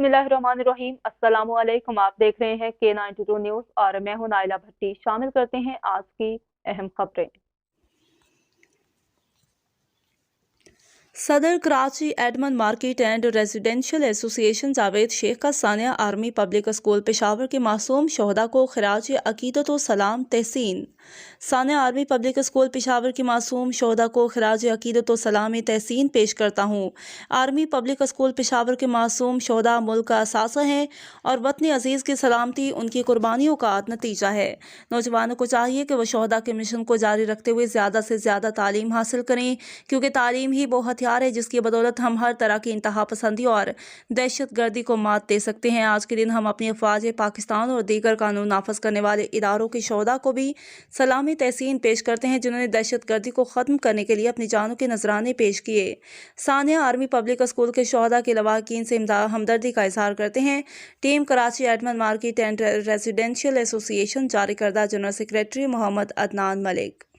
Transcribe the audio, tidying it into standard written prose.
बिस्मिल्लाहिर्रहमानिर्रहीम। अस्सलामु अलैकुम। आप देख रहे हैं K92 न्यूज़ और मैं हूं नाइला भट्टी। शामिल करते हैं आज की अहम खबरें। सदर कराची एडमन market and residential association Javed Sheikh का सानिया आर्मी पब्लिक स्कूल पेशावर के मासूम शहदा को खराज अकीदत व सलाम तहसीन। सानिया आर्मी पब्लिक स्कूल पेशावर के मासूम शहदा को खराज अकीदत व सलाम तहसीन पेश करता हूँ। आर्मी पब्लिक स्कूल पेशावर के मासूम शहदा मुल्क का असासा हैं और वतन अजीज़ की सलामती उनकी कुर्बानियों का नतीजा है। नौजवानों को चाहिए कि वह शहदा के मिशन को जारी रखते हुए ज़्यादा से ज़्यादा तालीम हासिल करें, क्योंकि तालीम ही वो हथियार है जिसकी बदौलत हम हर तरह की इंतहा पसंदी और दहशत गर्दी को मात दे सकते हैं। आज के दिन हम अपनी अफवाज पाकिस्तान और दीगर कानून नाफज करने वाले इदारों के शोहदा को भी सलामी तहसीन पेश करते हैं, जिन्होंने दहशत गर्दी को ख़त्म करने के लिए अपनी जानों के नजराने पेश किए। सानिया आर्मी पब्लिक स्कूल के शोहदा के लवाकिन से हमदर्दी का इजहार करते हैं। टीम कराची एडमन मार्केट एंड रेजिडेंशियल एसोसिएशन जारी करदा जनरल सेक्रेटरी मोहम्मद अदनान मलिक।